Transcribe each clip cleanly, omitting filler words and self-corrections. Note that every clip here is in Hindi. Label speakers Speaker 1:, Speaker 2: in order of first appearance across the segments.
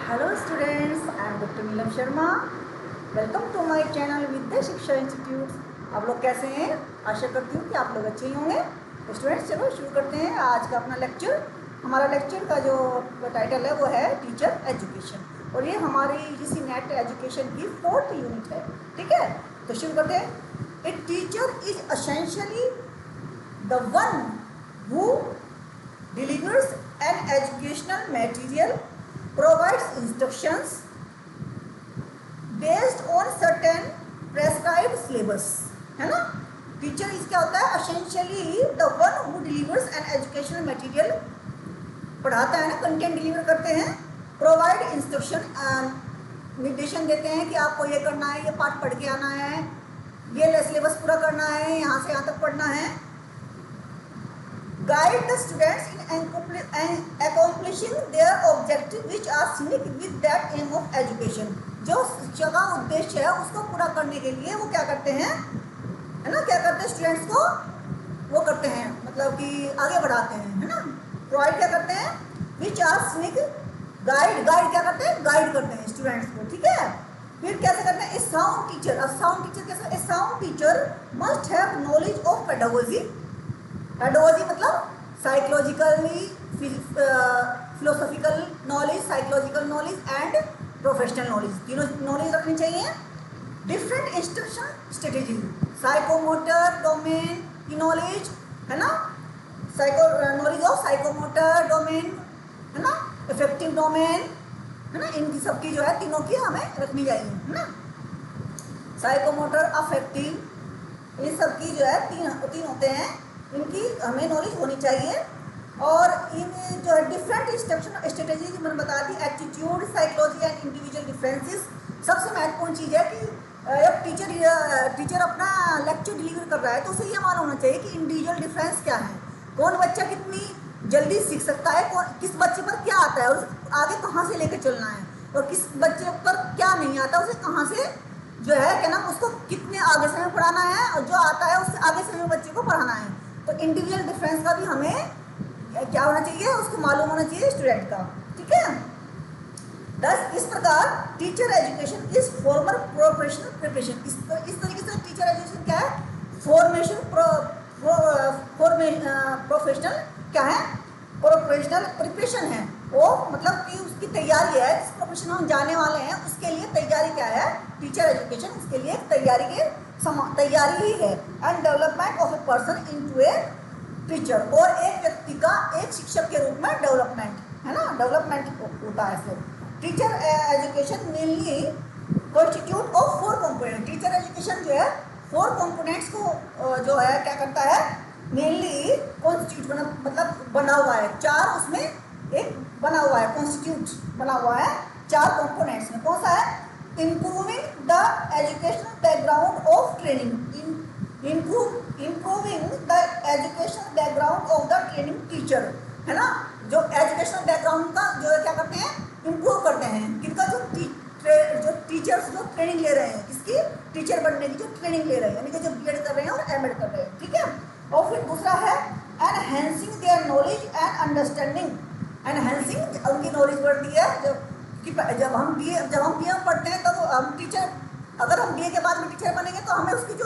Speaker 1: Hello students, I am Dr. Neelam Sharma. Welcome to my channel Vidya Shiksha institute. आप लोग कैसे हैं? आशा करती हूँ कि आप लोग अच्छे ही होंगे. तो स्टूडेंट्स चलो शुरू करते हैं आज का अपना लेक्चर. हमारा लेक्चर का जो टाइटल है वो है टीचर एजुकेशन और ये हमारी इसी नेट एजुकेशन की 4th यूनिट है. ठीक है, तो शुरू करते हैं. A teacher is essentially the one who delivers an educational material, provides instructions based on certain prescribed syllabus. है ना. टीचर इस क्या होता है? essentially the one who delivers an educational material, पढ़ाता है ना, कंटेंट डिलीवर करते हैं. प्रोवाइड इंस्ट्रक्शन, निर्देशन देते हैं कि आपको ये करना है, ये पाठ पढ़ के आना है, ये सिलेबस पूरा करना है, यहाँ से यहाँ तक पढ़ना है. Guide the students in accomplishing their objective which are synced with that aim of education. जो शिक्षा का उद्देश्य है उसको पूरा करने के लिए वो क्या करते हैं, है ना, क्या करते हैं स्टूडेंट्स को वो करते हैं, मतलब कि आगे बढ़ाते हैं, है ना. प्रोवाइड क्या करते हैं, which are synced, गाइड क्या करते हैं, गाइड करते हैं स्टूडेंट्स को. ठीक है, फिर कैसे करते हैं. ए साउंड टीचर कैसे, a sound teacher must have knowledge of pedagogy. Pedagogy मतलब psychologically, philosophical knowledge, psychological knowledge and professional knowledge, तीनों नॉलेज रखनी चाहिए. Different instruction strategy, psychomotor domain की नॉलेज, है ना, नॉलेज ऑफ साइकोमोटर डोमेन, है ना, इफेक्टिव डोमेन, है ना, इनकी सबकी जो है तीनों की हमें रखनी चाहिए, है ना. साइकोमोटर, अफेक्टिव, इन सब की जो है तीन होते हैं, इनकी हमें नॉलेज होनी चाहिए. और इन जो है डिफरेंट इंस्ट्रक्शन स्ट्रेटेजी की मैंने बता दी. Attitude, psychology and individual differences. सबसे महत्वपूर्ण चीज़ है कि जब टीचर अपना लेक्चर डिलीवर कर रहा है तो उसे ये मालूम होना चाहिए कि इंडिविजुअल डिफरेंस क्या है, कौन बच्चा कितनी जल्दी सीख सकता है, किस बच्चे पर क्या आता है, उसे आगे कहाँ से लेकर चलना है, और किस बच्चे पर क्या नहीं आता, उसे कहाँ से जो है क्या नाम, उसको कितने आगे समय पढ़ाना है, और जो आता है उससे आगे समय बच्चे को पढ़ाना है. तो इंडिविजुअल डिफरेंस का भी हमें क्या होना चाहिए, उसको मालूम होना चाहिए स्टूडेंट का. ठीक है. दस इस प्रकार teacher education is formal professional preparation. इस तरीके से टीचर एजुकेशन क्या है, प्रोफेशनल क्या है, प्रोफेशनल प्रिपरेशन है. वो मतलब कि उसकी तैयारी है, जिस प्रोफेशन में हम जाने वाले हैं उसके लिए तैयारी क्या है, टीचर एजुकेशन उसके लिए तैयारी ही है. And development of a person into a teacher, और एक व्यक्ति का एक शिक्षक के रूप में डेवलपमेंट, है ना, डेवलपमेंट होता है. फिर teacher education mainly constitute of 4 component. Teacher education जो है 4 कंपोनेंट्स को जो है क्या करता है, मेनली कॉन्स्टिट्यूट मतलब बना हुआ है. 4 उसमें एक बना हुआ है, कॉन्स्टिट्यूट बना हुआ है 4 कंपोनेंट्स में. कौन सा है, improving the educational background of training, improving the educational background of the training teacher, है ना. जो एजुकेशनल बैकग्राउंड का जो है क्या करते हैं, इम्प्रूव करते हैं. किनका, जो टीचर्स जो ट्रेनिंग ले रहे हैं, इसकी टीचर बनने की जो ट्रेनिंग ले रहे हैं, यानी कि जो बीएड कर रहे हैं और एमएड कर रहे हैं. ठीक है. और फिर दूसरा है enhancing their knowledge and understanding. Enhancing उनकी नॉलेज बढ़ती है. जब हम बीए पढ़ते हैं तब हम टीचर, अगर हम बीए के बाद में टीचर बनेंगे तो हमें उसकी जो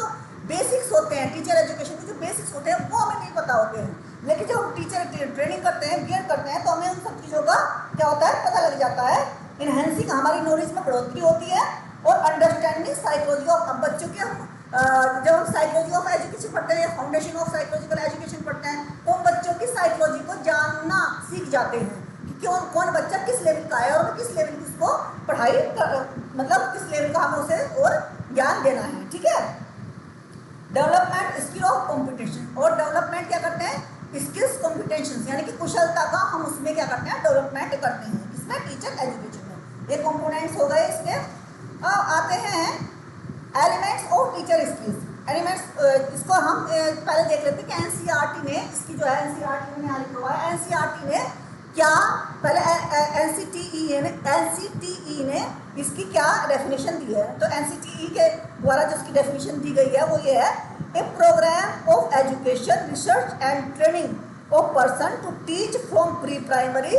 Speaker 1: बेसिक्स होते हैं, टीचर एजुकेशन के जो बेसिक्स होते हैं वो हमें नहीं पता होते हैं. लेकिन जब हम टीचर ट्रेनिंग करते हैं, बीएड करते हैं, तो हमें उन सब चीज़ों का क्या होता है, पता लग जाता है. इनहेंसिंग हमारी नॉलेज में बढ़ोतरी होती है. और अंडरस्टैंडिंग साइकोलॉजी ऑफ बच्चों के, जब हम साइकोलॉजी ऑफ एजुकेशन पढ़ते हैं, फाउंडेशन ऑफ साइकोलॉजिकल एजुकेशन पढ़ते हैं, तो हम बच्चों की साइकोलॉजी को जानना सीख जाते हैं कि कौन बच्चा किस लेवल का है और किस लेवल की उसको पढ़ाई मतलब किस लेवल का हमें उसे और ज्ञान देना है. ठीक है. डेवलपमेंट स्किल ऑफ कॉम्पिटिशन, और डेवलपमेंट क्या करते हैं, स्किल्स कॉम्पिटेंशन, यानी कि कुशलता का हम उसमें क्या करते हैं, डेवलपमेंट करते हैं. इसमें टीचर एजुकेशन में ये कंपोनेंट्स हो गए. इसके आते हैं elements of teacher skills. Elements इसको हम पहले देख लेते हैं कि एनसीईआरटी ने इसकी जो है, एनसीईआरटी में यहाँ लिखा हुआ है, एनसीईआरटी ने क्या, पहले एनसीटीई ने इसकी क्या डेफिनेशन दी है. तो एनसीटीई के द्वारा जो इसकी डेफिनेशन दी गई है वो ये है, a programme of education research and training of person to teach from pre-primary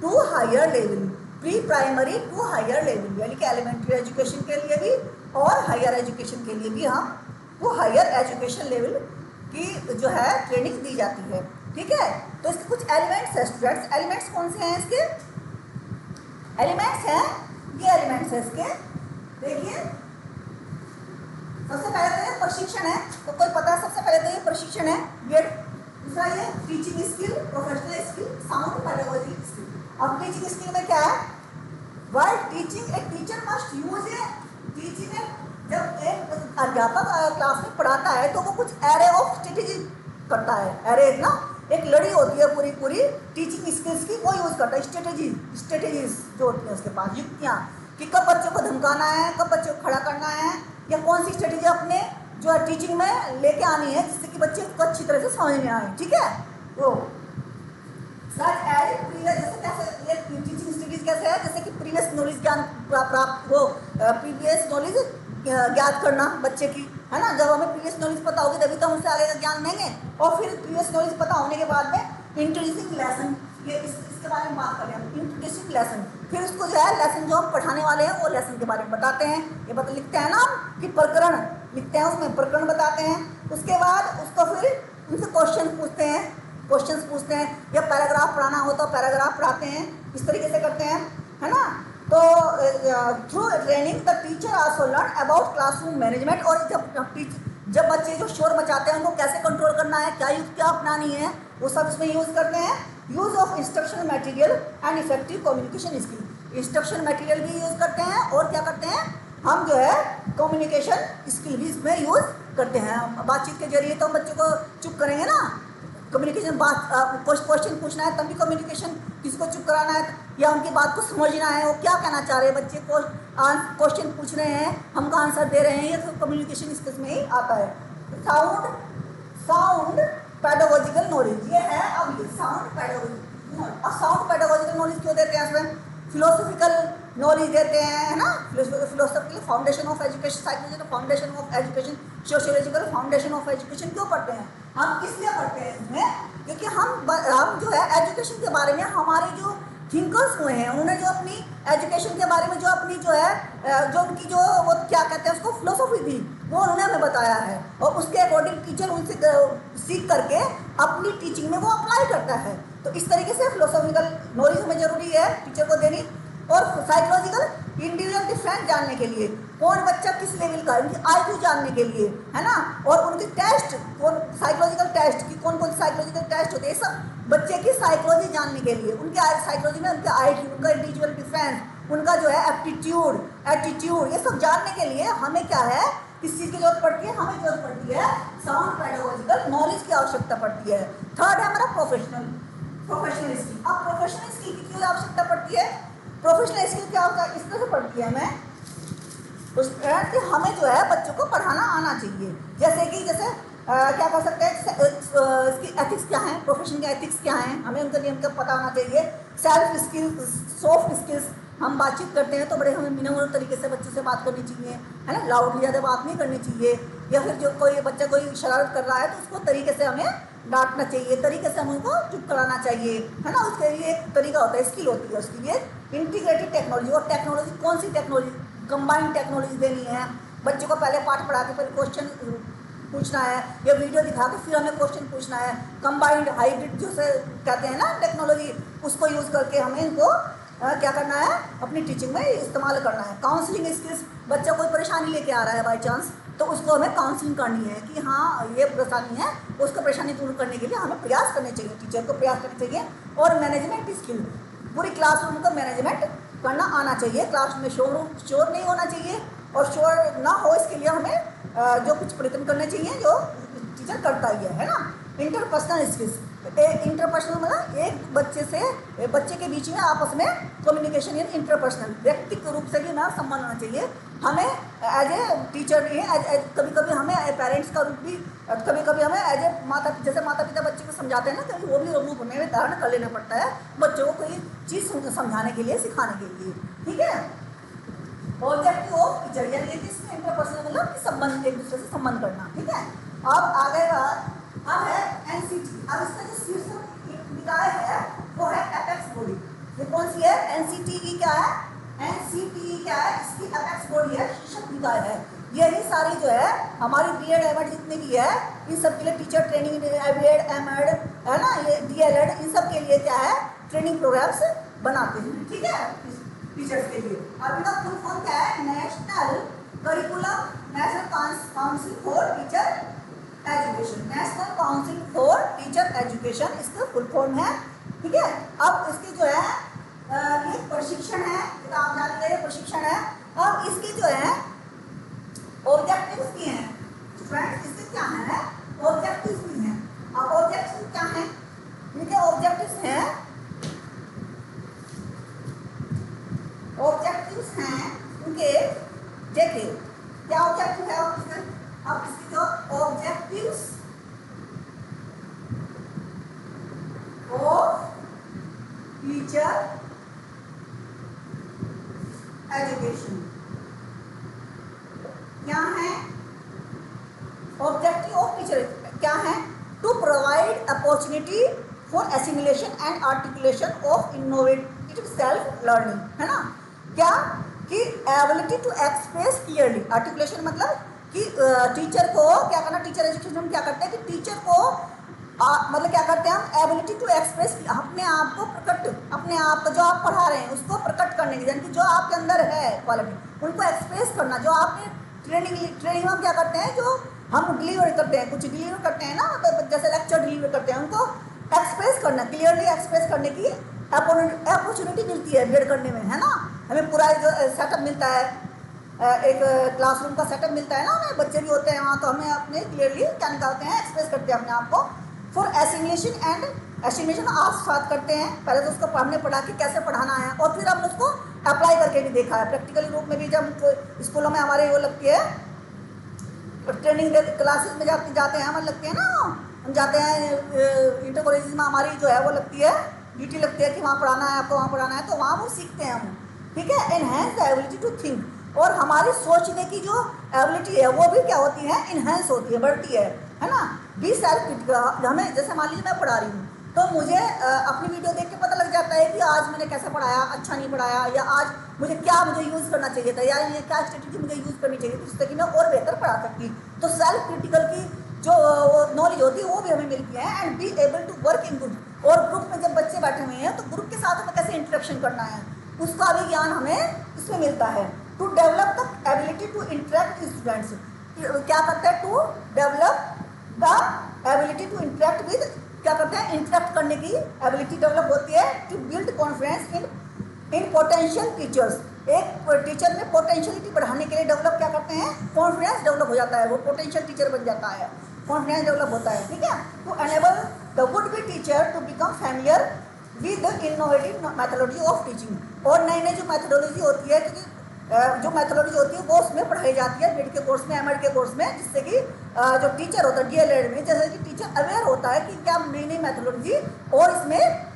Speaker 1: to higher level. Pre primary to higher level, यानी कि एलिमेंट्री एजुकेशन के लिए भी और हायर एजुकेशन के लिए भी हम वो हायर एजुकेशन लेवल की जो है ट्रेनिंग दी जाती है। ठीक है, तो इसके कुछ एलिमेंट्स है स्टूडेंट्स। एलिमेंट्स कौन से हैं इसके? एलिमेंट्स हैं, ये एलिमेंट्स है इसके, देखिए सबसे पहले तो ये प्रशिक्षण है, तो कोई पता है सबसे पहले तो ये प्रशिक्षण है, ये दूसरा ये teaching skill, professional skill, sound pedagogy skill. अब टीचिंग स्किल में क्या है? While teaching a teacher must use a teaching a, जब एक अध्यापक क्लास में पढ़ाता है तो वो कुछ एरे ऑफ स्ट्रेटेजी करता है। एरे ना एक लड़ी होती है पूरी पूरी टीचिंग स्किल्स की, वो यूज करता है। स्ट्रेटेजीज जो होती है उसके पास, युक्तियाँ कि कब बच्चों को धमकाना है, कब बच्चों को खड़ा करना है, या कौन सी स्ट्रेटेजी अपने जो है टीचिंग में लेके आनी है जिससे कि बच्चे को अच्छी तरह से समझ में आए। ठीक है, तो सच एज प्रीवियस, जैसे कैसे ये टीचिंग स्ट्रेटेजी कैसे है, जैसे कि प्रीवियस नॉलेज ज्ञान प्राप्त हो, प्रीवियस नॉलेज ज्ञात करना बच्चे की, है ना। जब हमें प्रीवियस नॉलेज पता होगी तभी तो हम उससे आगे का ज्ञान लेंगे। और फिर प्रीवियस नॉलेज पता होने के बाद में इंट्रोड्यूसिंग लेसन, ये इसके बारे में बात करें हम, इंट्रोड्यूसिंग लेसन। फिर उसको जो है लेसन जो हम पढ़ाने वाले हैं वो लेसन के बारे में बताते हैं, ये लिखते हैं ना कि प्रकरण लिखते हैं, उसमें प्रकरण बताते हैं। उसके बाद उसको फिर उनसे क्वेश्चन पूछते हैं, या पैराग्राफ पढ़ाना हो तो पैराग्राफ पढ़ाते हैं, इस तरीके से करते हैं, है ना। तो through training the teacher also learn about classroom management. और जब बच्चे जो शोर मचाते हैं उनको कैसे कंट्रोल करना है, क्या युक्तियाँ अपनानी है, वो सब इसमें यूज़ करते हैं। Use of instruction material and effective communication skill, instruction material भी यूज़ करते हैं और क्या करते हैं हम जो है कम्युनिकेशन स्किल भी इसमें यूज़ करते हैं। बातचीत के जरिए तो हम बच्चों को चुप करेंगे ना, कम्युनिकेशन बात क्वेश्चन पूछना है तब भी कम्युनिकेशन, किसी को चुप कराना है या उनकी बात को समझना है, वो क्या कहना चाह रहे हैं, बच्चे को क्वेश्चन पूछ रहे हैं, हमको आंसर दे रहे हैं, ये सब कम्युनिकेशन स्किल्स में ही आता है। साउंड पेडागोजिकल नॉलेज, ये है अब ये साउंड पेडागोजी। और साउंड पेडागोजिकल नॉलेज क्यों देते हैं इसमें? फिलोसॉफिकल नॉलेज देते हैं, है ना। Philosophical foundation of education, psychological foundation of education, sociological foundation of education क्यों पढ़ते हैं हम? इसलिए पढ़ते हैं इसमें क्योंकि हम जो है एजुकेशन के बारे में, हमारे जो थिंकर्स हुए हैं उन्होंने जो अपनी एजुकेशन के बारे में जो अपनी जो है जो उनकी जो वो क्या कहते हैं उसको फिलोसॉफी थी, वो उन्होंने हमें बताया है। और उसके अकॉर्डिंग टीचर उनसे सीख करके अपनी टीचिंग में वो अप्लाई करता है। तो इस तरीके से फिलोसॉफिकल नॉलेज हमें जरूरी है टीचर को देनी। और साइकोलॉजिकल इंडिविजुअल डिफरेंस जानने के लिए, कौन बच्चा किस लेवल का, उनकी IQ जानने के लिए, है ना। और उनकी टेस्ट, कौन साइकोलॉजिकल टेस्ट की कौन साइकोलॉजिकल टेस्ट होते हैं, सब बच्चे की साइकोलॉजी जानने के लिए, उनके साइकोलॉजी में उनके IQ, उनका इंडिविजुअल डिफरेंस, उनका जो है एप्टीट्यूड, ये सब जानने के लिए हमें क्या है, किस चीज़ की जरूरत पड़ती है? हमें जरूरत पड़ती है साउंड पेडागोजिकल नॉलेज की आवश्यकता पड़ती है। थर्ड है हमारा प्रोफेशनल स्किल। अब प्रोफेशनल स्किल की क्यों आवश्यकता पड़ती है? प्रोफेशनल स्किल क्या होता है, इस तरह से पढ़ती है हमें कि हमें जो है बच्चों को पढ़ाना आना चाहिए। जैसे क्या कर सकते हैं, इसकी एथिक्स क्या हैं, प्रोफेशन के एथिक्स क्या हैं, हमें उनके नियम का पता होना चाहिए। सेल्फ स्किल्स, सॉफ्ट स्किल्स, हम बातचीत करते हैं तो बड़े हमें मिनिमल तरीके से बच्चों से बात करनी चाहिए, है ना। लाउडली ज़्यादा बात नहीं करनी चाहिए। या फिर जो कोई बच्चा कोई शरारत कर रहा है तो उसको तरीके से हमें डांटना चाहिए, तरीके से हम उनको चुप कराना चाहिए, है ना। उसके लिए एक तरीका होता है, स्किल होती है उसके लिए। इंटीग्रेटेड टेक्नोलॉजी, और टेक्नोलॉजी कौन सी टेक्नोलॉजी, कंबाइंड टेक्नोलॉजी देनी है बच्चों को। पहले पाठ पढ़ा के पहले क्वेश्चन पूछना है, या वीडियो दिखा के फिर हमें क्वेश्चन पूछना है। कंबाइंड हाइब्रिड जो से कहते हैं ना टेक्नोलॉजी, उसको यूज़ करके हमें इनको क्या करना है, अपनी टीचिंग में इस्तेमाल करना है। काउंसलिंग स्किल्स, बच्चा कोई परेशानी लेके आ रहा है बाई चांस, तो उसको हमें काउंसलिंग करनी है कि हाँ ये परेशानी है, उसको परेशानी दूर करने के लिए हमें प्रयास करने चाहिए, टीचर को प्रयास करने चाहिए। और मैनेजमेंट स्किल, पूरी क्लासरूम को मैनेजमेंट करना आना चाहिए। क्लास में शोर नहीं होना चाहिए, और शोर ना हो इसके लिए हमें जो कुछ प्रयत्न करने चाहिए जो टीचर करता ही है ना। इंटरपर्सनल स्किल्स, इंटरपर्सनल मतलब एक बच्चे के बीच में आपस में कम्युनिकेशन, यानी इंटरपर्सनल व्यक्तिगत रूप से भी हमारा संबंध होना चाहिए। हमें एज ए टीचर भी, कभी कभी हमें पेरेंट्स का रूप भी, कभी कभी हमें एज ए जैसे माता पिता बच्चे को समझाते हैं ना, कभी वो भी रूप हमें धारण कर लेना पड़ता है बच्चों को कोई चीज़ समझाने के लिए, सिखाने के लिए। ठीक है, ऑब्जेक्टिव ऑफ टीचर, यानी इसमें इंटरपर्सनल मतलब संबंध, एक दूसरे से संबंध करना। ठीक है, अब आगे बात अब है NCT। अब इसका जो शीर्षक निकाय है वो है एपेक्स बॉडी। ये कौन सी है? NCTE क्या है? NCTE क्या है? इसकी अपेक्स बॉडी है, शीर्षक निकाय है। यही सारी जो है हमारी बीएड एमएड जितने भी है इन सब के लिए टीचर ट्रेनिंग, बीएड एमएड है ना, ये डीएलएड, इन सब के लिए क्या है ट्रेनिंग प्रोग्राम्स बनाते हैं, ठीक है, टीचर्स के लिए। अब इनका फुल फॉर्म क्या है? National curriculum, national council for teacher education, national council for teacher education इसका फुल फॉर्म है, ठीक है। अब इसके जो है ये प्रशिक्षण है, तो आप जानते हैं प्रशिक्षण है। अब इसके जो है ऑब्जेक्टिव्स भी हैं स्टूडेंट, इसके क्या है? ऑब्जेक्टिव्स भी हैं। अब ऑब्जेक्टिव्स क्या हैं? इनके ऑब्जेक्टिव्स हैं, ऑब्जेक्टिव्स हैं इनके, देखिए क्या ऑब्जेक्टिव है इसके। अब इसके जो ऑब्जेक्टिव्स ऑफ टीचर एजुकेशन क्या है? ऑब्जेक्टिव ऑफ टीचर क्या है? To provide opportunity for assimilation and articulation of innovative self learning, है ना। क्या कि ability to express clearly, articulation मतलब कि टीचर को क्या करना, टीचर एजुकेशन में क्या करते हैं कि टीचर को मतलब क्या करते हैं हम, एबिलिटी टू एक्सप्रेस, अपने आप को प्रकट, अपने आप को जो आप पढ़ा रहे हैं उसको प्रकट करने की, यानी कि जो आपके अंदर है क्वालिटी उनको एक्सप्रेस करना। जो आपने ट्रेनिंग में क्या करते हैं, जो हम डिलीवर करते हैं, कुछ डिलीवर करते हैं ना, तो जैसे लेक्चर डिलीवर करते हैं, उनको एक्सप्रेस करना, क्लियरली एक्सप्रेस करने की अपॉर्चुनिटी मिलती है बीएड करने में, है ना। हमें पूरा जो सेटअप मिलता है, एक क्लासरूम का सेटअप मिलता है ना, हमें बच्चे भी होते हैं वहाँ, तो हमें अपने क्लियरली क्या निकालते हैं, एक्सप्रेस करते हैं अपने आप को। फॉर एसिमिलेशन एंड एस्टिमेशन आप स्टार्ट करते हैं, पहले तो उसको हमने पढ़ा कि कैसे पढ़ाना है, और फिर हमने उसको अप्लाई करके भी देखा है प्रैक्टिकल रूप में भी। जब स्कूलों में हमारे वो लगती है ट्रेनिंग क्लासेस में जाते हैं, हमारे लगते हैं ना, हम जाते हैं इंटर कॉलेज में, हमारी जो है वो लगती है ड्यूटी लगती है कि वहाँ पढ़ाना है आपको, वहाँ पढ़ाना है, तो वहाँ वो सीखते हैं हम, ठीक है। Enhance the ability to think, और हमारी सोचने की जो एबिलिटी है वो भी क्या होती है, इन्हेंस होती है, बढ़ती है ना। बी सेल्फ क्रिटिकल, हमें जैसे मान लीजिए मैं पढ़ा रही हूँ, तो मुझे अपनी वीडियो देख के पता लग जाता है कि आज मैंने कैसे पढ़ाया, अच्छा नहीं पढ़ाया, या आज मुझे यूज़ करना चाहिए था, या ये क्या स्ट्रेटेजी मुझे यूज़ करनी चाहिए थी जिससे कि मैं और बेहतर पढ़ा सकती। तो सेल्फ क्रिटिकल की जो नॉलेज होती है वो भी हमें मिलती है। And be able to work in group, और ग्रुप में जब बच्चे बैठे हुए हैं तो ग्रुप के साथ हमें कैसे इंटरेक्शन करना है उसका भी ज्ञान हमें इसमें मिलता है। To develop the ability to interact with students, क्या करते हैं, to develop the ability to interact with, क्या करते हैं, इंटरेक्ट करने की एबिलिटी डेवलप होती है। To build confidence in potential teachers, एक टीचर में पोटेंशियलिटी बढ़ाने के लिए डेवलप क्या करते हैं, कॉन्फिडेंस डेवलप हो जाता है, वो पोटेंशियल टीचर बन जाता है, कॉन्फिडेंस डेवलप होता है, ठीक है। To enable the would be teacher to become familiar with the innovative methodology of teaching, और नई नई जो मैथोडोलॉजी होती है, क्योंकि जो मैथोडोलॉजी होती है वो उसमें पढ़ाई जाती है बीएड के कोर्स में, एमएड के कोर्स में, जिससे कि जो टीचर होता है डीएलएड में, जैसे कि टीचर अवेयर होता है कि क्या नई नई मैथोडोलॉजी और इसमें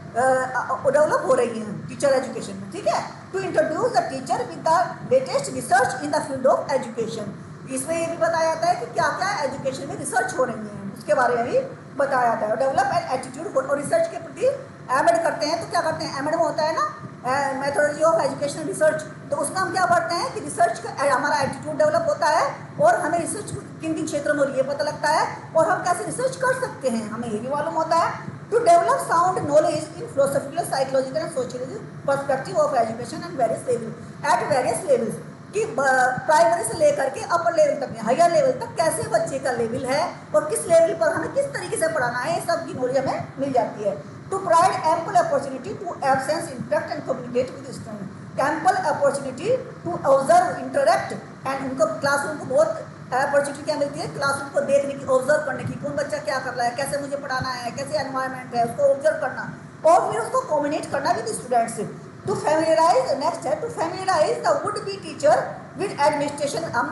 Speaker 1: डेवलप हो रही है टीचर एजुकेशन में, ठीक है। To introduce the teacher with the latest research in the field of education, इसमें ये भी बताया जाता है कि क्या क्या एजुकेशन में रिसर्च हो रही है उसके बारे में भी बताया जाता है। डेवलप एन एटीट्यूड, और रिसर्च के प्रति एमएड करते हैं, तो क्या करते हैं, एमएड में होता है ना मेथोडोलॉजी ऑफ एजुकेशनल रिसर्च, तो उसमें हम क्या पढ़ते हैं कि रिसर्च का हमारा एटीट्यूड डेवलप होता है, और हमें रिसर्च किन किन क्षेत्रों में ये पता लगता है, और हम कैसे रिसर्च कर सकते हैं हमें ये भी मालूम होता है। To develop sound knowledge in philosophical, psychological and sociology perspective of education and various level at various levels, कि प्राइमरी से लेकर के अपर लेवल तक, हायर लेवल तक कैसे बच्चे का लेवल है और किस लेवल पर हमें किस तरीके से पढ़ाना है, ये सब की नॉलेज हमें मिल जाती है। To provide ample opportunity to absence interact and communicate with student, ample opportunity to observe interact and, उनको क्लासरूम को बहुत अपॉर्चुनिटी क्या मिलती है, क्लासरूम को देखने की, ऑब्जर्व करने की, कौन बच्चा क्या कर रहा है, कैसे मुझे पढ़ाना है, कैसे एनवायरनमेंट है, उसको ऑब्जर्व करना, और फिर उसको कम्युनिकेट करना with students. To familiarise, next है to familiarise the would be teacher with administration. हम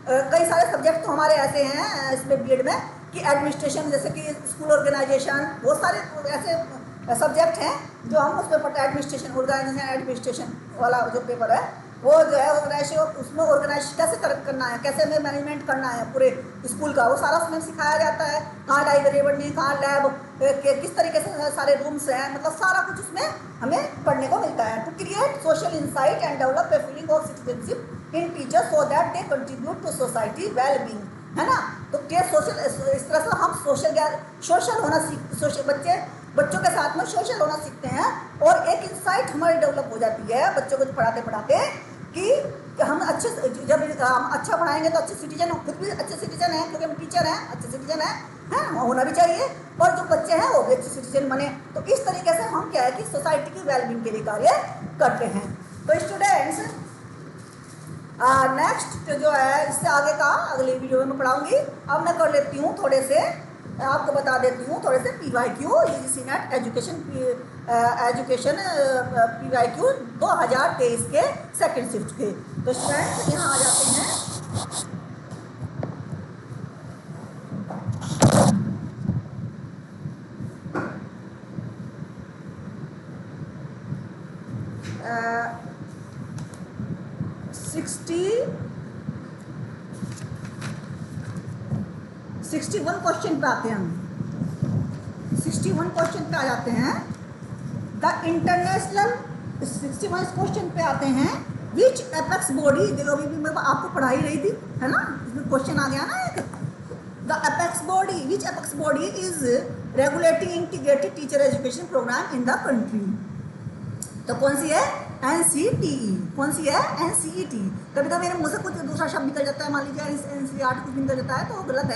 Speaker 1: कई सारे सब्जेक्ट तो हमारे ऐसे हैं इसमें बीएड में कि एडमिनिस्ट्रेशन, जैसे कि स्कूल ऑर्गेनाइजेशन, बहुत सारे ऐसे सब्जेक्ट हैं जो हम उसमें पढ़ते हैं, एडमिनिस्ट्रेशन, ऑर्गेनाइजेशन एडमिनिस्ट्रेशन वाला जो पेपर है वो जो है ऑर्गेनाइजेशन, उसमें ऑर्गेनाइज कैसे करना है, कैसे हमें मैनेजमेंट करना है पूरे स्कूल का, वो सारा उसमें सिखाया जाता है। कहाँ लाइब्रेरी बननी है, कहाँ लैब, किस तरीके से सारे रूम्स हैं, मतलब सारा कुछ उसमें हमें पढ़ने को मिलता है। To create social insight and develop a feeling of citizenship in teacher so that they contribute to society well being, है ना। तो क्या सोशल, इस तरह से हम सोशल होना बच्चों के साथ में सोशल होना सीखते हैं, और एक इंसाइट हमारी डेवलप हो जाती है बच्चों को पढ़ाते पढ़ाते कि हम अच्छे, जब हम अच्छा पढ़ाएंगे तो अच्छे सिटीजन, खुद भी अच्छे सिटीजन हैं क्योंकि हम टीचर हैं, अच्छे सिटीजन हैं, होना भी चाहिए, और जो बच्चे हैं वो भी अच्छे सिटीजन बने। तो इस तरीके से हम क्या है कि सोसाइटी की वेलबींग के लिए कार्य करते हैं। तो स्टूडेंट्स, नेक्स्ट जो है इससे आगे का अगली वीडियो में पढ़ाऊंगी। अब मैं कर लेती हूँ थोड़े से, आपको बता देती हूँ थोड़े से PYQ, UGC net education PYQ 2023 के सेकंड शिफ्ट के। तो स्टूडेंट्स यहाँ आ जाते हैं। uh, 61 क्वेश्चन पे आते हैं हम। 61 क्वेश्चन पे आ जाते हैं। द इंटरनेशनल 61 क्वेश्चन पे आते हैं। विच एपेक्स बॉडी, देखो अभी भी मैं आपको पढ़ा ही रही थी, है ना, इसमें क्वेश्चन आ गया ना एक। The apex body, which apex body is regulating integrated teacher education programme in the country. तो कौन सी है? NCTE। कौन सी है? NCET। कभी कभी मेरे मुंह से कुछ दूसरा शब्द निकल जाता है, मान लीजिए NCERT कुछ निकल जाता है तो वो गलत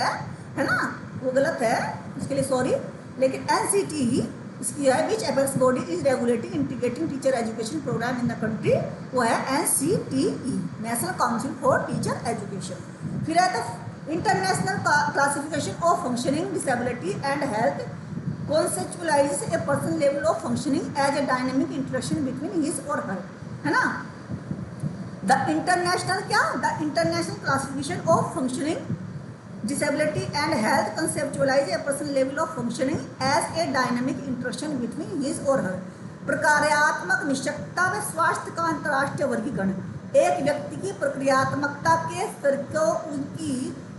Speaker 1: है ना, वो गलत है, उसके लिए सॉरी। लेकिन NCTE इसकी है, which apex body is regulating integrating teacher education programme in the country, वो है NCTE, national council for teacher education. फिर है तो international classification of functioning disability and health conceptualizes a person level of functioning as a dynamic interaction between his or her, है ना। The international क्या? The international classification of functioning disability and health conceptualizes a person level of functioning as a dynamic interaction between his or her। प्रक्रियात्मक निश्चकता व स्वास्थ्य का अंतर्राष्ट्रीय वर्गीकरण, एक व्यक्ति की प्रक्रियात्मकता के स्तर को उनकी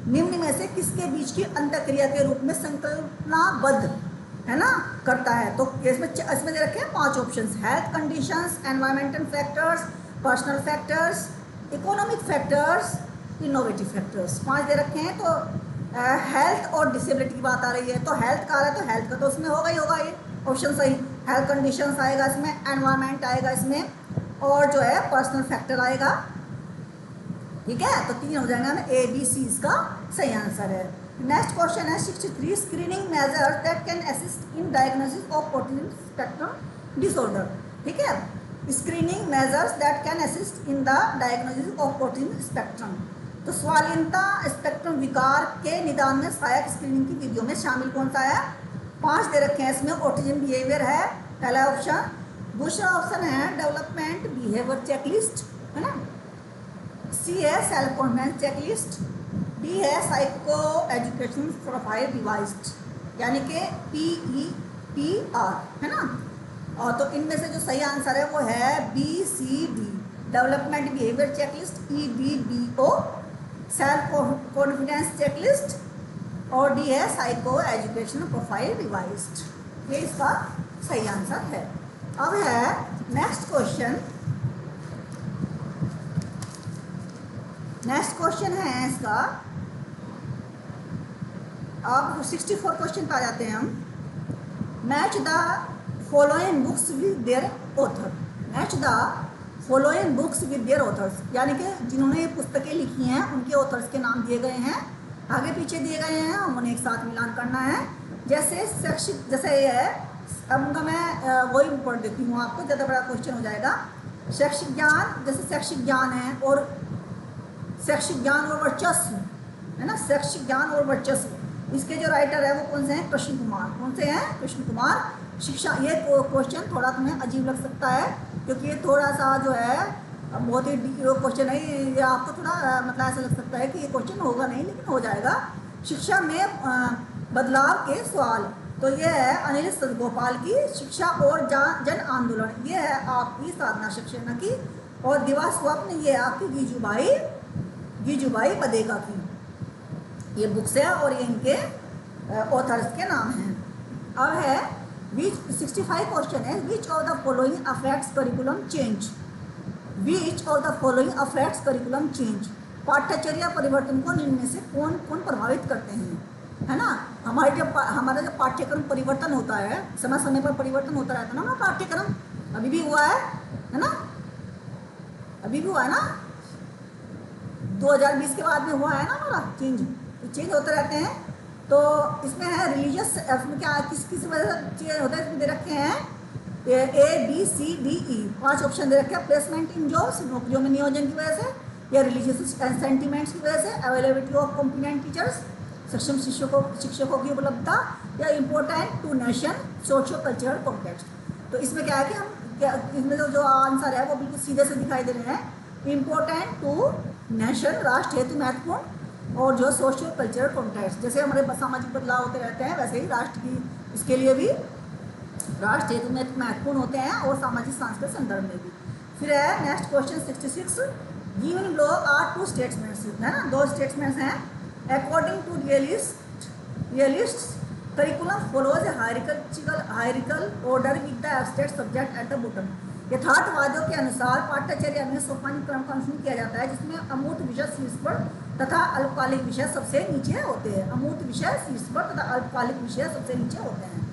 Speaker 1: निम्न में से किसके बीच की अंतःक्रिया के रूप में संकल्पनाबद्ध, है ना, करता है। तो इसमें दे रखे हैं 5 options: health conditions, environmental factors, personal factors, economic factors, innovative factors. 5 दे रखे हैं। तो हेल्थ और डिसेबिलिटी की बात आ रही है, तो हेल्थ का आ रहा है तो हेल्थ का तो उसमें होगा ही होगा, ये ऑप्शन सही। हेल्थ कंडीशंस आएगा इसमें, एनवायरमेंट आएगा इसमें, और जो है पर्सनल फैक्टर आएगा, ठीक है। तो 3 हो जाएंगे, हमें ABC इसका सही आंसर है। नेक्स्ट क्वेश्चन है 63, screening measures that can assist in diagnosis of autism spectrum disorder, ठीक है। Screening measures that can assist in the diagnosis of autism spectrum. तो स्वायत्तता स्पेक्ट्रम विकार के निदान में सहायक स्क्रीनिंग की विधियों में शामिल कौन सा है? 5 दे रखे हैं इसमें। ऑटिज्म बिहेवियर है पहला ऑप्शन, दूसरा ऑप्शन है डेवलपमेंट बिहेवियर चेकलिस्ट, है ना, C है सेल्फ कॉन्फिडेंस चेकलिस्ट, D है साइको एजुकेशन प्रोफाइल रिवाइज्ड, यानी कि PEPR, है ना। और तो इनमें से जो सही आंसर है वो है BCD, development behaviour checklist, EBBO self confidence checklist, और D है साइको एजुकेशन प्रोफाइल रिवाइज्ड। ये इसका सही आंसर है। अब है नेक्स्ट क्वेश्चन। नेक्स्ट क्वेश्चन है इसका, अब 64 क्वेश्चन पे आ जाते हैं हम। Match the following books with their author. Match the following books with their authors, यानी कि जिन्होंने ये पुस्तकें लिखी हैं उनके ऑथर्स के नाम दिए गए हैं, आगे पीछे दिए गए हैं, हम उन्हें एक साथ मिलान करना है। जैसे शैक्षिक, जैसे ये है, अब उनका मैं वही पढ़ देती हूँ आपको, ज़्यादा बड़ा क्वेश्चन हो जाएगा। शैक्षिक ज्ञान, जैसे शैक्षिक ज्ञान है और शैक्षिक ज्ञान और वर्चस्व, है ना, शैक्षिक ज्ञान और वर्चस्व, इसके जो राइटर है वो कौन से हैं? कृष्ण कुमार। कौन से हैं? कृष्ण कुमार। शिक्षा, ये क्वेश्चन थोड़ा तुम्हें अजीब लग सकता है क्योंकि ये थोड़ा सा जो है बहुत ही क्वेश्चन है, ये आपको थोड़ा मतलब ऐसा लग सकता है कि ये क्वेश्चन होगा नहीं, लेकिन हो जाएगा। शिक्षा में बदलाव के सवाल, तो ये है अनिल सदगोपाल की शिक्षा और जन आंदोलन, ये है आपकी साधना सक्सेना की। और दिवा स्वप्न ये आपकी गीजूबाई बदेगा की ये बुक्स है और ये इनके ऑथर्स के नाम हैं। अब है विच 65 क्वेश्चन है, which of the following affects curriculum change, which of the following affects curriculum change, पाठ्यचर्या परिवर्तन को निम्न से कौन कौन प्रभावित करते हैं, है ना। हमारा जब पाठ्यक्रम परिवर्तन होता है, समय समय पर परिवर्तन होता रहता है ना हमारा पाठ्यक्रम, अभी भी हुआ है ना, अभी भी हुआ है ना, 2020 के बाद में हुआ है ना हमारा चेंज, तो चेंज होते रहते हैं। तो इसमें है रिलीजियस, इसमें क्या किस वजह से चेंज होता है, इसमें दे रखे हैं ABCDE 5 ऑप्शन दे रखे हैं। प्लेसमेंट इन जॉब्स, नौकरियों में नियोजन की वजह से, या रिलीजियस सेंटिमेंट्स की वजह से, अवेलेबिलिटी ऑफ कॉम्पिटेंट टीचर्स, सक्षम शिक्षकों की उपलब्धता, या important to nation socio cultural context. तो इसमें क्या है कि हम इसमें जो आंसर है वो बिल्कुल सीधे से दिखाई दे रहे हैं, इम्पोर्टेंट टू नेशन राष्ट्र हेतु महत्वपूर्ण, और जो सोशियो कल्चरल कॉन्टेक्स्ट, जैसे हमारे सामाजिक बदलाव होते रहते हैं वैसे ही राष्ट्र की इसके लिए भी राष्ट्र हेतु में महत्वपूर्ण होते हैं और सामाजिक सांस्कृतिक संदर्भ में भी। फिर है next question 66, given below are 2 statements, है ना, 2 स्टेटमेंट्स हैं। According to realist curriculum follows a hierarchical order with the abstract subject at the bottom. यथार्थवादियों के अनुसार पाठ्यचर्या में सोपानी क्रम का अनुसरण किया जाता है, जिसमें अमूर्त विषय शीर्ष पर तथा अल्पकालिक विषय सबसे नीचे होते हैं। अमूर्त विषय शीर्ष पर तथा अल्पकालिक विषय सबसे नीचे होते हैं।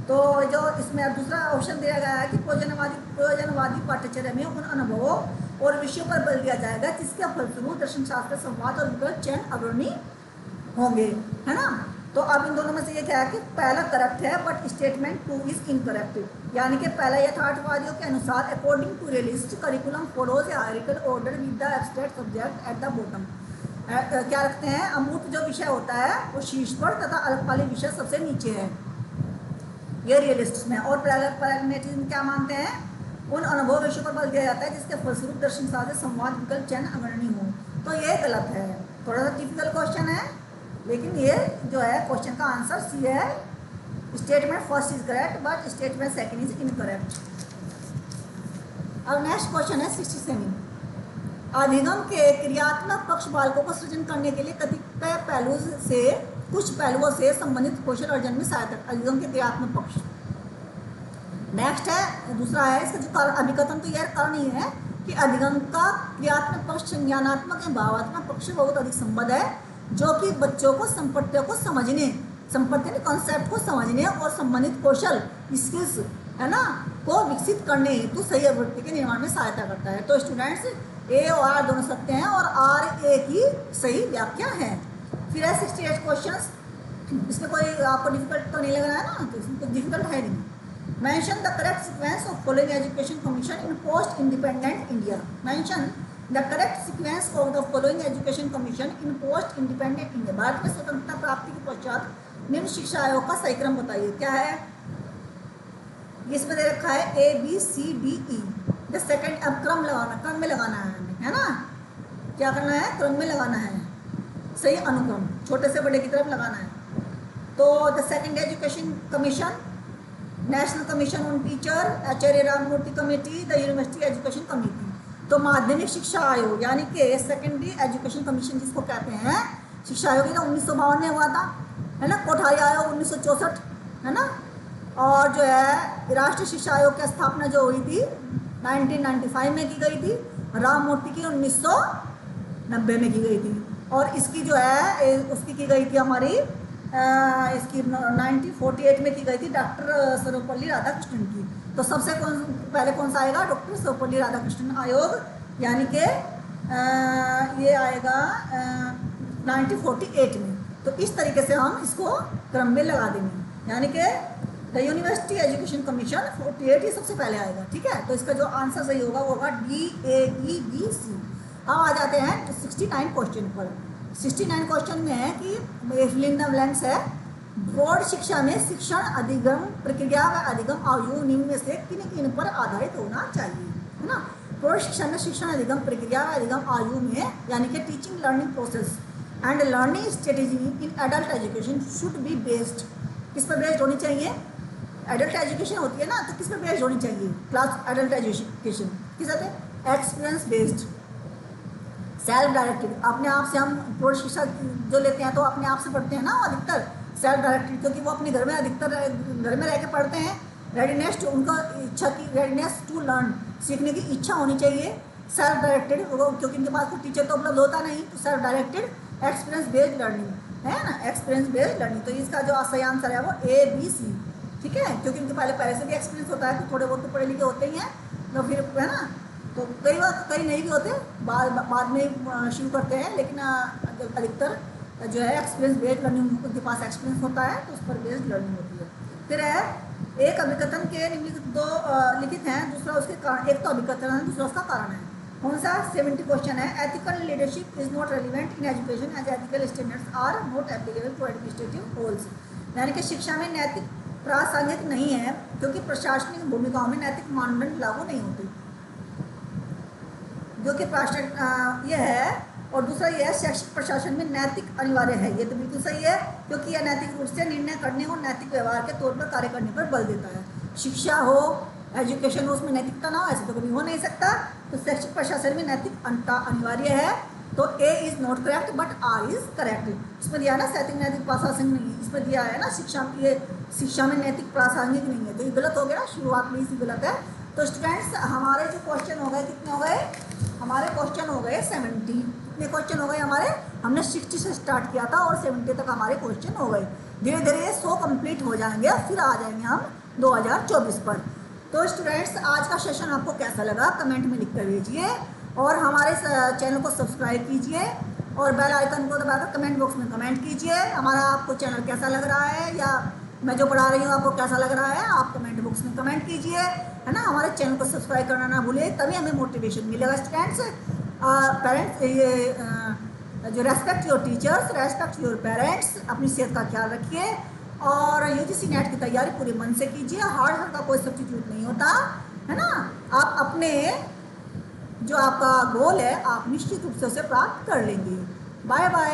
Speaker 1: तो जो इसमें दूसरा ऑप्शन दिया गया है कि प्रयोजनवादी पाठ्यचर्या में उन अनुभवों और विषयों पर बल दिया जाएगा जिसके फलस्वरूप दर्शन शास्त्र, संवाद और विकल्प चयन अग्रणी होंगे, है ना। तो अब इन दोनों में से ये क्या है कि पहला करेक्ट है बट स्टेटमेंट 2 इज इनकरेक्ट, यानी कि पहला यथार्थवादियों के अनुसार according to realist curriculum follows a hierarchical order with the abstract subject at the bottom. क्या रखते हैं, अमूर्त जो विषय होता है वो शीर्ष पर तथा अल्पकालिक विषय सबसे नीचे है, ये रियलिस्ट में। और प्रैग्मेटिज्म क्या मानते हैं, उन अनुभव विषयों पर बल दिया जाता है जिसके फलस्वरूप दर्शन शास्त्र, संवाद, विकल्प चयन अग्रणी हो। तो ये गलत है, थोड़ा सा टिपिकल क्वेश्चन है, लेकिन ये जो है क्वेश्चन का आंसर सी है। Statement first is correct but statement second is incorrect. अब नेक्स्ट क्वेश्चन है 67, अधिगम के क्रियात्मक पक्ष बालकों को सृजन करने के लिए कतिपय कुछ पहलुओं से संबंधित कौशल अर्जन में सहायता, अधिगम के क्रियात्मक पक्ष। नेक्स्ट है दूसरा है, इसका जो अभिकथन तो यह कारण ही है कि अधिगम का क्रियात्मक पक्ष संज्ञानात्मक एवं भावात्मक पक्ष बहुत अधिक संबद्ध है, जो कि बच्चों को संपत्तियों को समझने, संपत्ति कॉन्सेप्ट को समझने और संबंधित कौशल स्किल्स, है ना, को विकसित करने हेतु सही अभिव्यक्ति के निर्माण में सहायता करता है। तो स्टूडेंट्स ए और आर दोनों सत्य हैं और आर ए की सही व्याख्या है। फिर है 68 क्वेश्चंस, इसमें कोई आपको डिफिकल्ट तो नहीं लग रहा है ना, तो इसमें कुछ डिफिकल्ट है नहीं। Mention the correct sequence of following education commission in post independent India. Mention the correct sequence of the following education commission in post independent India. Bharat में स्वतंत्रता प्राप्ति के पश्चात निम्न शिक्षा आयोग का सही क्रम बताइए। क्या है, इसमें दे रखा है ABCDE। द सेकंड, अब क्रम लगाना, क्रम में लगाना है हमें, है ना, क्या करना है, क्रम में लगाना है, सही अनुक्रम छोटे से बड़े की तरफ लगाना है। तो the second education commission, national commission on teacher, Acharya Ramamurti committee, the university education committee. तो माध्यमिक शिक्षा आयोग यानी कि सेकेंडरी एजुकेशन कमीशन जिसको कहते हैं, शिक्षा आयोग 1952 में हुआ था, है ना। कोठारी आयोग 1964, है ना। और जो है राष्ट्रीय शिक्षा आयोग की स्थापना जो हुई थी 1995 में की गई थी, राममूर्ति की 1990 में की गई थी। और इसकी जो है उसकी की गई थी हमारी इसकी 1948 में की गई थी डॉक्टर सर्वपल्ली राधाकृष्णन की। तो सबसे पहले कौन सा आएगा, डॉक्टर सर्वपल्ली राधाकृष्णन आयोग, यानी कि ये आएगा 1948 में। तो इस तरीके से हम इसको क्रम में लगा देंगे, यानी कि द यूनिवर्सिटी एजुकेशन कमीशन 48 ही सबसे पहले आएगा, ठीक है। तो इसका जो आंसर सही होगा वो होगा DAEBC। अब आ जाते हैं 69 क्वेश्चन पर। 69 क्वेश्चन में है कि फिल इन द ब्लैंक्स है, बोर्ड शिक्षा में शिक्षण अधिगम प्रक्रिया व अधिगम आयु निम्न में से किन किन पर आधारित होना चाहिए, है ना। बोर्ड शिक्षा में शिक्षण अधिगम प्रक्रिया व अधिगम आयु में, यानी कि teaching learning process and learning strategy in adult education should be based, किस पर बेस्ड होनी चाहिए, एडल्ट एजुकेशन होती है ना, तो किस पर बेस्ड होनी चाहिए, क्लास एडल्ट एजुकेशन किस पे, एक्सपीरियंस बेस्ड, सेल्फ डायरेक्टेड, अपने आप से हम प्रौढ़ शिक्षा जो लेते हैं तो अपने आप से पढ़ते हैं ना अधिकतर, सेल्फ डायरेक्टेड क्योंकि वो अपने घर में अधिकतर घर में रह के पढ़ते हैं। रेडीनेस टू, उनका इच्छा की रेडीनेस टू लर्न, सीखने की इच्छा होनी चाहिए। सेल्फ डायरेक्टेड क्योंकि इनके पास कोई टीचर तो उपलब्ध होता नहीं, तो self directed. Experience based learning है ना, एक्सपीरियंस बेस्ड लर्निंग, तो इसका जो सही आंसर है वो A, B, C, ठीक है, क्योंकि उनके पहले से भी एक्सपीरियंस होता है, तो थोड़े बहुत तो पढ़े लिखे होते ही हैं, तो फिर है ना, तो कई बार कई नहीं भी होते, बाद में शुरू करते हैं, लेकिन अधिकतर जो है एक्सपीरियंस बेस्ड लर्निंग, उनके पास एक्सपीरियंस होता है तो उस पर बेस्ड लर्निंग होती है। फिर है एक अभिकथन के निम्नलिखित दो लिखित हैं, दूसरा उसके कारण, एक तो अभिकथन है, दूसरा उसका कारण है। कौन सा? 70 क्वेश्चन है। Ethical leadership is not relevant in education as ethical standards are not applicable to administrative roles, यानी कि शिक्षा में नैतिक प्रासंगिक नहीं है क्योंकि प्रशासनिक भूमिकाओं में नैतिक मानदंड लागू नहीं होते, जो कि यह है। और दूसरा यह है शैक्षिक प्रशासन में नैतिक अनिवार्य है, ये तो बिल्कुल सही है क्योंकि यह नैतिक रूप से निर्णय करने और नैतिक व्यवहार के तौर पर कार्य करने पर बल देता है। शिक्षा हो, एजुकेशन हो, उसमें नैतिकता ना हो ऐसे तो कभी हो नहीं सकता, तो शैक्षिक प्रशासन में नैतिकता अनिवार्य है, तो A is not correct but R is correct. इसमें दिया है ना नैतिक प्रासंगिक नहीं, इसमें दिया है ना शिक्षा में नैतिक प्रासंगिक नहीं है, तो ये गलत हो गया, शुरुआत में इसी गलत है। तो स्टूडेंट्स हमारे जो क्वेश्चन हो गए कितने हो गए? हमारे क्वेश्चन हो गए 70। कितने क्वेश्चन हो गए हमारे? हमने 60 से स्टार्ट किया था और 70 तक हमारे क्वेश्चन हो गए। धीरे धीरे ये 100 कंप्लीट हो जाएंगे, फिर आ जाएंगे हम 2024 पर। तो स्टूडेंट्स आज का सेशन आपको कैसा लगा कमेंट में लिख कर भेजिए और हमारे चैनल को सब्सक्राइब कीजिए और बेल आइकन को दबाकर कमेंट बॉक्स में कमेंट कीजिए हमारा आपको चैनल कैसा लग रहा है, या मैं जो पढ़ा रही हूँ आपको कैसा लग रहा है, आप कमेंट बॉक्स में कमेंट कीजिए, है ना। हमारे चैनल को सब्सक्राइब करना ना भूलिए, तभी हमें मोटिवेशन मिलेगा। स्टूडेंट्स पेरेंट्स, ये जो respect your teachers, respect your parents, अपनी सेहत का ख्याल रखिए और UGC नेट की तैयारी पूरे मन से कीजिए। हार्ड वर्क का कोई सब्स्टिट्यूट नहीं होता, है ना। आप अपने जो आपका गोल है आप निश्चित रूप से उसे प्राप्त कर लेंगे। Bye bye.